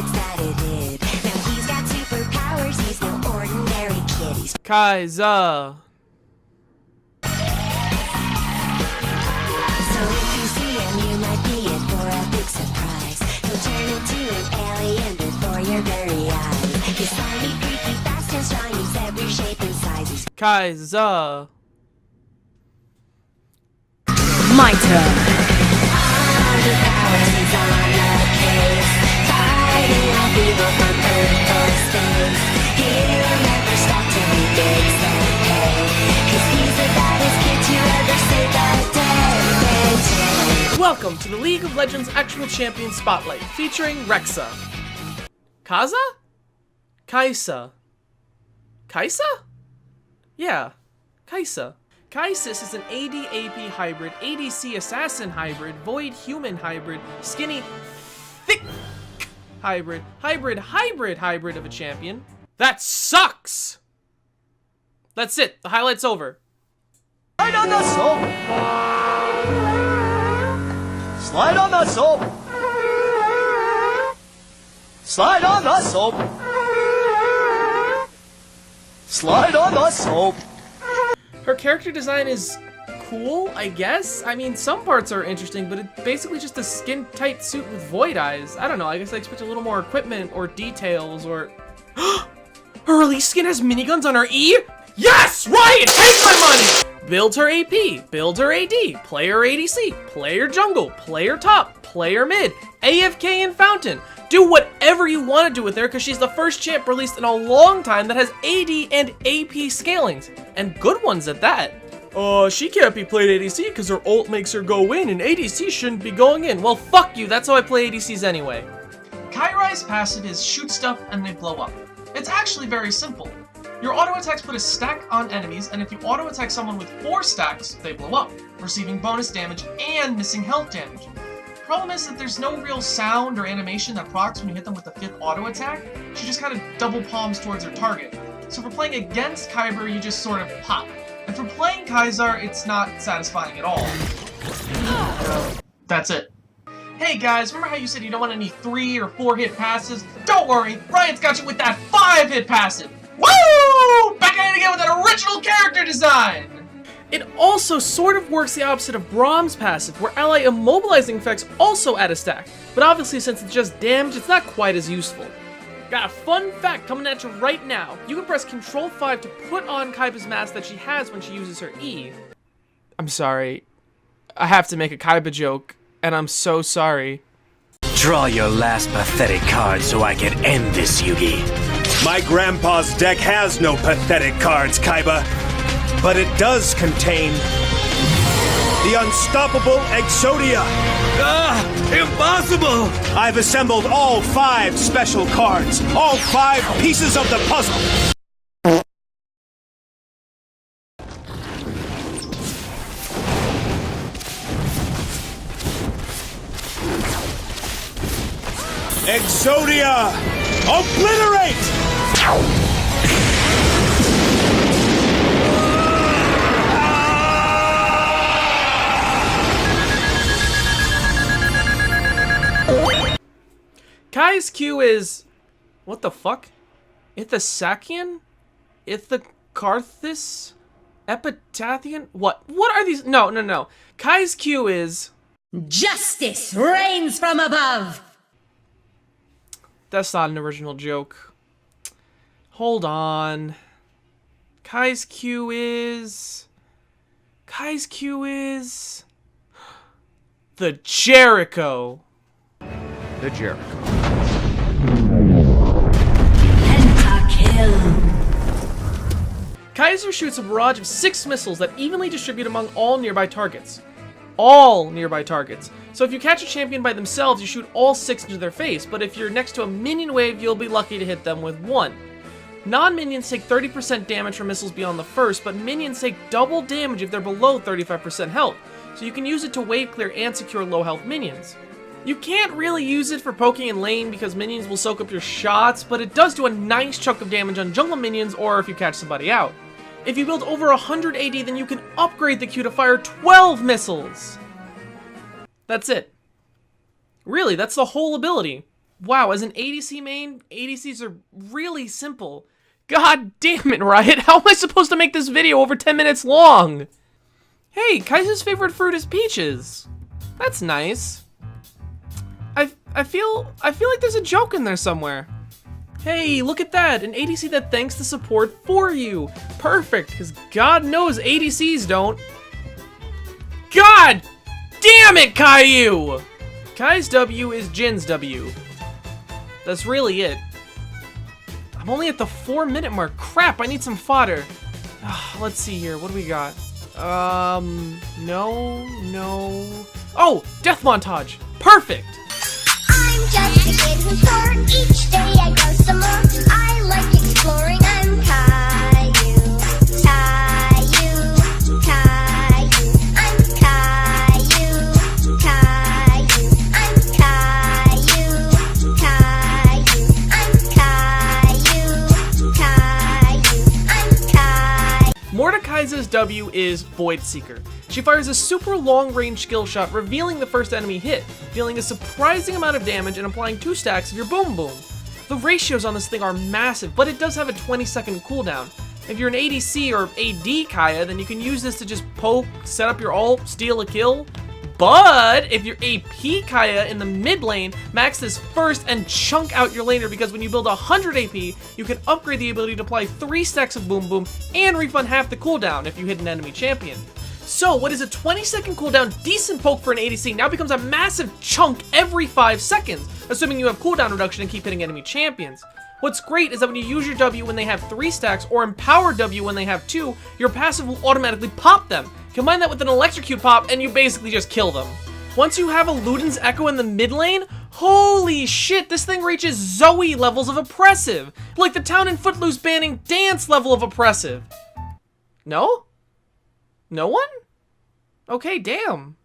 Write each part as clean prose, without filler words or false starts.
secrets that it hid. Now he's got superpowers, he's no ordinary kid. He's Kaiser. So if you see him, you might be in for a big surprise. He'll turn into an alien before your very eyes. He's slimy, creepy, fast and strong, he's every shape and size. He's Kaiser. My turn. on the powers, he's on the case. Fighting off evil from Earth or space. He'll never stop till he makes them pay. 'Cause he's the baddest kid to ever save the day. Welcome to the League of Legends Actual Champion Spotlight, featuring Rexa. Kaza? Kaisa. Kaisa? Yeah, Kaisa. Kaisis is an AD-AP hybrid, ADC assassin hybrid, void human hybrid, skinny thick hybrid of a champion. That sucks! That's it, the highlight's over. Slide on the soap. Slide on the soap. Slide on the soap. Slide on the soap. Her character design is cool, I guess? I mean, some parts are interesting, but it's basically just a skin-tight suit with void eyes. I don't know, I guess I expect a little more equipment or details or... Her release skin has miniguns on her E? Yes! Riot! Take my money! Build her AP, build her AD, play her ADC, play her jungle, play her top, play her mid, AFK and fountain. Do whatever you want to do with her because she's the first champ released in a long time that has AD and AP scalings. And good ones at that. She can't be played ADC because her ult makes her go in and ADC shouldn't be going in. Well, fuck you, that's how I play ADCs anyway. Kairai's passive is shoot stuff and they blow up. It's actually very simple. Your auto attacks put a stack on enemies, and if you auto attack someone with 4 stacks, they blow up, receiving bonus damage and missing health damage. Problem is that there's no real sound or animation that procs when you hit them with the 5th auto attack. She just kind of double palms towards her target. So for playing against Kyber, you just sort of pop. And for playing Kaiser, it's not satisfying at all. That's it. Hey guys, remember how you said you don't want any 3 or 4 hit passes? Don't worry, Ryan's got you with that 5 hit passive! Woo! Back at it again with an original character design! It also sort of works the opposite of Braum's passive, where ally immobilizing effects also add a stack. But obviously since it's just damage, it's not quite as useful. Got a fun fact coming at you right now. You can press Control 5 to put on Kaiba's mask that she has when she uses her E. I'm sorry. I have to make a Kaiba joke, and I'm so sorry. Draw your last pathetic card so I can end this, Yugi. My grandpa's deck has no pathetic cards, Kaiba. But it does contain the unstoppable Exodia. Impossible! I've assembled all 5 special cards, all 5 pieces of the puzzle. Exodia! Obliterate! Kai's Q is... what the fuck? Ithasakian? Ithacarthus? Epitathian? What? What are these? No. Kai's Q is... Justice reigns from above! That's not an original joke. Hold on. Kai's Q is... the Jericho. The Jericho. Kaiser shoots a barrage of 6 missiles that evenly distribute among all nearby targets. All nearby targets. So if you catch a champion by themselves, you shoot all 6 into their face, but if you're next to a minion wave, you'll be lucky to hit them with 1. Non-minions take 30% damage from missiles beyond the first, but minions take double damage if they're below 35% health, so you can use it to wave clear and secure low health minions. You can't really use it for poking in lane because minions will soak up your shots, but it does do a nice chunk of damage on jungle minions or if you catch somebody out. If you build over 100 AD, then you can upgrade the Q to fire 12 missiles! That's it. Really, that's the whole ability. Wow, as an ADC main, ADCs are really simple. God damn it, Riot. How am I supposed to make this video over 10 minutes long? Hey, Kaiser's favorite fruit is peaches. That's nice. I feel like there's a joke in there somewhere. Hey, look at that, an ADC that thanks the support for you. Perfect, because God knows ADCs don't. God damn it, Caillou! Kai's W is Jin's W. That's really it. I'm only at the 4-minute mark. Crap, I need some fodder. Let's see here, what do we got? No. Oh, death montage. Perfect. I'm just a kid who's bored. Each day I go somewhere. I like exploring. I'm Caillou. Caillou. Caillou. I'm Caillou. Caillou. I'm Caillou. Caillou. I'm Caillou. Caillou. I'm Caillou. Mordekaiser's W is Void Seeker. She fires a super long-range skill shot, revealing the first enemy hit, dealing a surprising amount of damage and applying 2 stacks of your Boom Boom. The ratios on this thing are massive, but it does have a 20-second cooldown. If you're an ADC or AD Kaya, then you can use this to just poke, set up your ult, steal a kill. But if you're AP Kaya in the mid lane, max this first and chunk out your laner, because when you build 100 AP, you can upgrade the ability to apply 3 stacks of Boom Boom and refund half the cooldown if you hit an enemy champion. So what is a 20-second cooldown decent poke for an ADC now becomes a massive chunk every 5 seconds, assuming you have cooldown reduction and keep hitting enemy champions. What's great is that when you use your W when they have 3 stacks, or Empower W when they have 2, your passive will automatically pop them. Combine that with an Electrocute pop, and you basically just kill them. Once you have a Luden's Echo in the mid lane, holy shit, this thing reaches Zoe levels of oppressive. Like the Town and Footloose banning dance level of oppressive. No? No one? Okay, damn.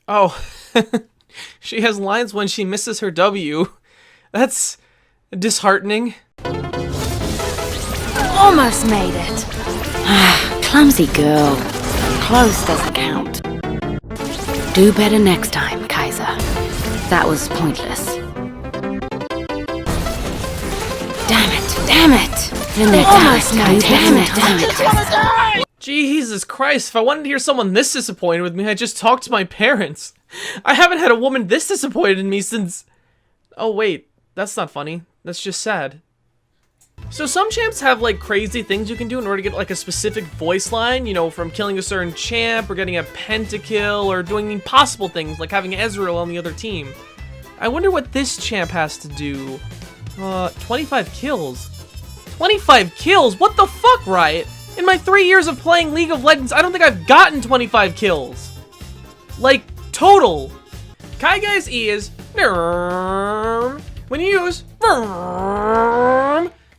Oh, she has lines when she misses her W. That's disheartening. Almost made it. Clumsy girl. Close doesn't count. Do better next time, Kaiser. That was pointless. Damn it! Almost made it. Damn it. Jesus Christ, if I wanted to hear someone this disappointed with me, I'd just talk to my parents. I haven't had a woman this disappointed in me since... Oh wait, that's not funny. That's just sad. So some champs have like crazy things you can do in order to get like a specific voice line, you know, from killing a certain champ, or getting a pentakill, or doing impossible things like having Ezreal on the other team. I wonder what this champ has to do. 25 kills. 25 kills? What the fuck, Riot? In my 3 years of playing League of Legends, I don't think I've gotten 25 kills. Like, total. Kai's E is when you use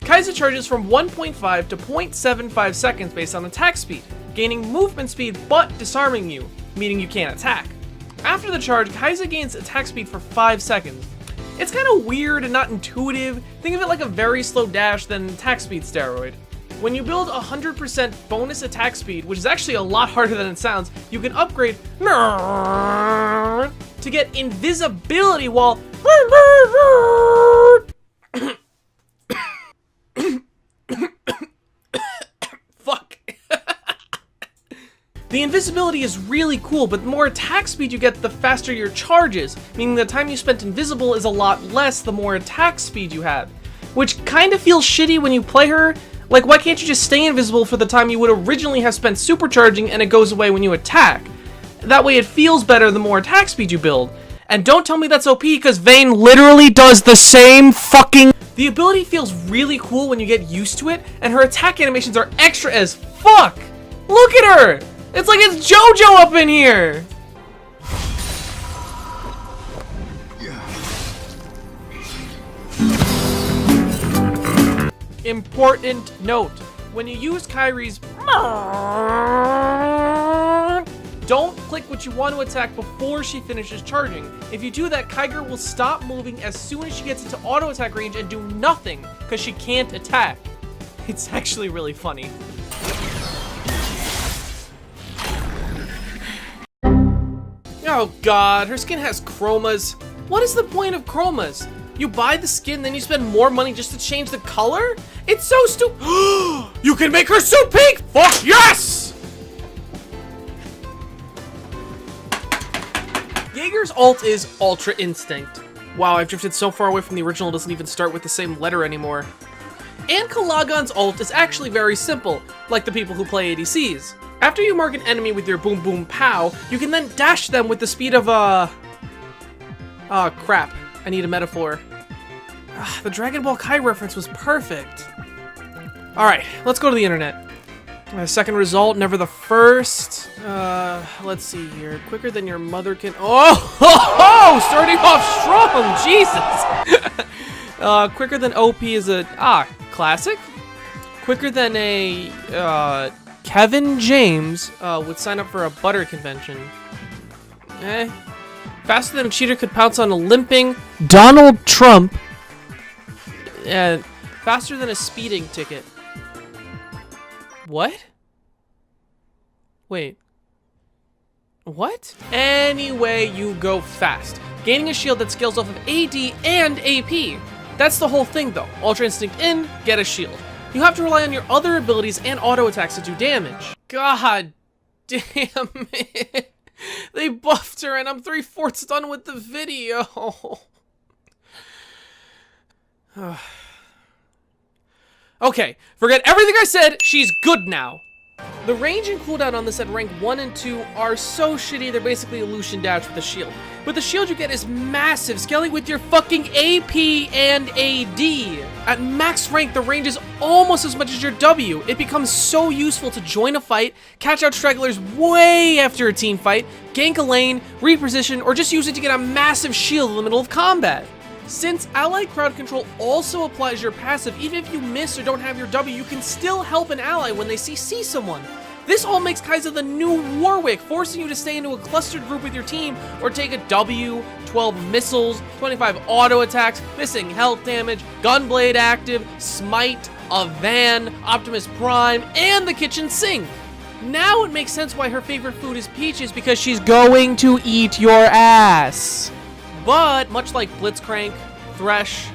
Kaiser charges from 1.5 to 0.75 seconds based on attack speed, gaining movement speed but disarming you, meaning you can't attack. After the charge, Kaiser gains attack speed for 5 seconds. It's kind of weird and not intuitive. Think of it like a very slow dash then attack speed steroid. When you build 100% bonus attack speed, which is actually a lot harder than it sounds, you can upgrade to get invisibility while fuck. The invisibility is really cool, but the more attack speed you get, the faster your charge is, meaning the time you spent invisible is a lot less the more attack speed you have, which kind of feels shitty when you play her. Like, why can't you just stay invisible for the time you would originally have spent supercharging and it goes away when you attack? That way it feels better the more attack speed you build. And don't tell me that's OP, because Vayne literally does the same fucking... The ability feels really cool when you get used to it, and her attack animations are extra as fuck! Look at her! It's like it's JoJo up in here! Important note, when you use Kyrie's don't click what you want to attack before she finishes charging. If you do that, Kyger will stop moving as soon as she gets into auto attack range and do nothing, because she can't attack. It's actually really funny. Oh god, her skin has chromas. What is the point of chromas? You buy the skin, then you spend more money just to change the color? It's so stupid. You can make her suit pink! Fuck yes! Jaeger's ult is Ultra Instinct. Wow, I've drifted so far away from the original it doesn't even start with the same letter anymore. And Kalagan's ult is actually very simple, like the people who play ADCs. After you mark an enemy with your boom boom pow, you can then dash them with the speed of crap. I need a metaphor. The Dragon Ball Kai reference was perfect. Alright, let's go to the internet. Second result, never the first. Let's see here. Quicker than your mother can. Oh, starting off strong. Jesus. Quicker than OP is a classic. Quicker than a Kevin James would sign up for a butter convention. Faster than a cheater could pounce on a limping Donald Trump. Faster than a speeding ticket. What? Wait. What? Anyway, you go fast. Gaining a shield that scales off of AD and AP. That's the whole thing though. Ultra Instinct in, get a shield. You have to rely on your other abilities and auto attacks to do damage. God damn it. They buffed her and I'm 3/4 done with the video. Okay, forget everything I said, she's good now. The range and cooldown on this at rank 1 and 2 are so shitty, they're basically a Lucian dash with a shield. But the shield you get is massive, scaling with your fucking AP and AD. At max rank, the range is almost as much as your W. It becomes so useful to join a fight, catch out stragglers way after a team fight, gank a lane, reposition, or just use it to get a massive shield in the middle of combat. Since ally crowd control also applies your passive, even if you miss or don't have your W, you can still help an ally when they see someone. This all makes Kai'Sa the new Warwick, forcing you to stay into a clustered group with your team or take a W, 12 missiles, 25 auto attacks, missing health damage, gunblade active, smite, a van, Optimus Prime, and the kitchen sink. Now it makes sense why her favorite food is peaches, because she's going to eat your ass. But, much like Blitzcrank, Thresh,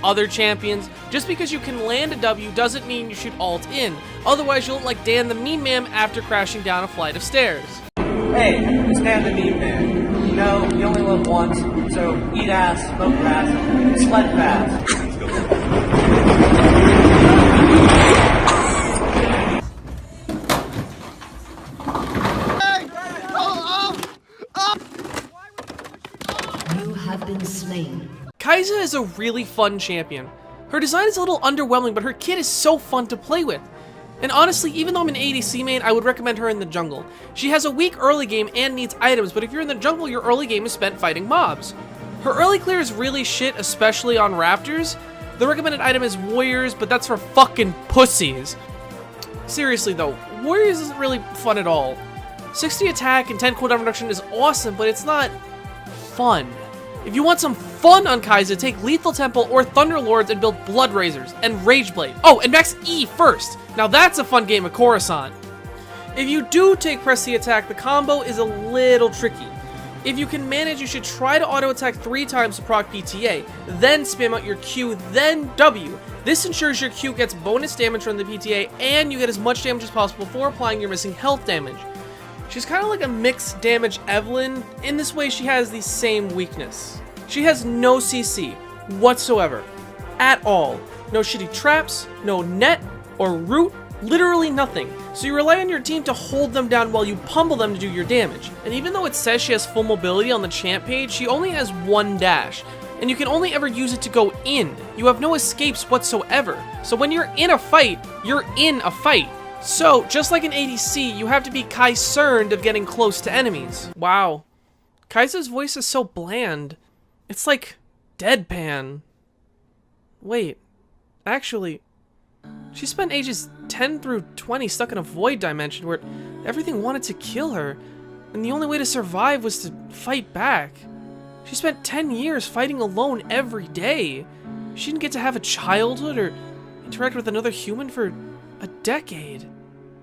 other champions, just because you can land a W doesn't mean you should ult in. Otherwise, you'll look like Dan the Meme Man after crashing down a flight of stairs. Hey, it's Dan the Meme Man. You know, you only live once, so eat ass, smoke grass, and sled fast. Been slain. Kai'Sa is a really fun champion. Her design is a little underwhelming, but her kit is so fun to play with. And honestly, even though I'm an ADC main, I would recommend her in the jungle. She has a weak early game and needs items, but if you're in the jungle, your early game is spent fighting mobs. Her early clear is really shit, especially on Raptors. The recommended item is Warriors, but that's for fucking pussies. Seriously though, Warriors isn't really fun at all. 60 attack and 10 cooldown reduction is awesome, but it's not fun. If you want some fun on Kai'Sa, take Lethal Temple or Thunderlords and build Blood Razors and Rageblade. Oh, and max E first. Now that's a fun game of Coruscant. If you do take Press the Attack, the combo is a little tricky. If you can manage, you should try to auto attack 3 times to proc PTA, then spam out your Q, then W. This ensures your Q gets bonus damage from the PTA and you get as much damage as possible before applying your missing health damage. She's kind of like a mixed damage Evelyn. In this way, she has the same weakness. She has no CC whatsoever. At all. No shitty traps, no net or root, literally nothing. So you rely on your team to hold them down while you pummel them to do your damage. And even though it says she has full mobility on the champ page, she only has 1 dash. And you can only ever use it to go in. You have no escapes whatsoever. So when you're in a fight, you're in a fight. So, just like an ADC, you have to be concerned of getting close to enemies. Wow. Kai'Sa's voice is so bland. It's like deadpan. Wait. Actually, she spent ages 10 through 20 stuck in a void dimension where everything wanted to kill her, and the only way to survive was to fight back. She spent 10 years fighting alone every day. She didn't get to have a childhood or interact with another human for a decade.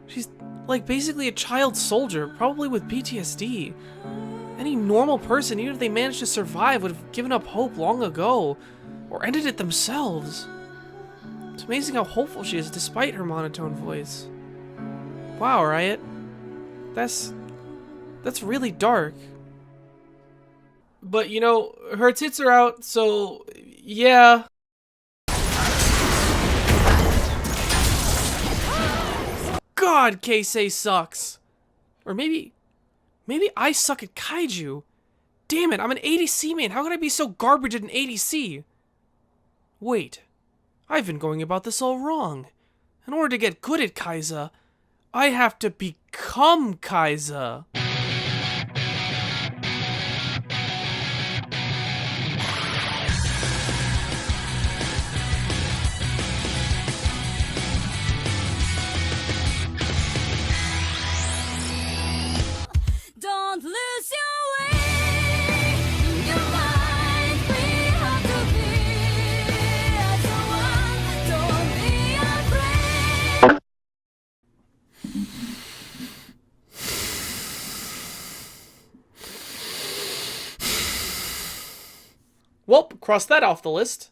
She's like basically a child soldier, probably with PTSD. Any normal person, even if they managed to survive, would have given up hope long ago. or ended it themselves. It's amazing how hopeful she is despite her monotone voice. Wow, Riot. That's really dark. But, you know, her tits are out, so yeah. God, Keisei sucks. Or maybe I suck at kaiju. Damn it, I'm an ADC main. How could I be so garbage at an ADC? Wait, I've been going about this all wrong. In order to get good at Kaiza, I have to become Kaiza. Don't lose your way, your mind. We have to be as one. Don't be afraid. Well, cross that off the list.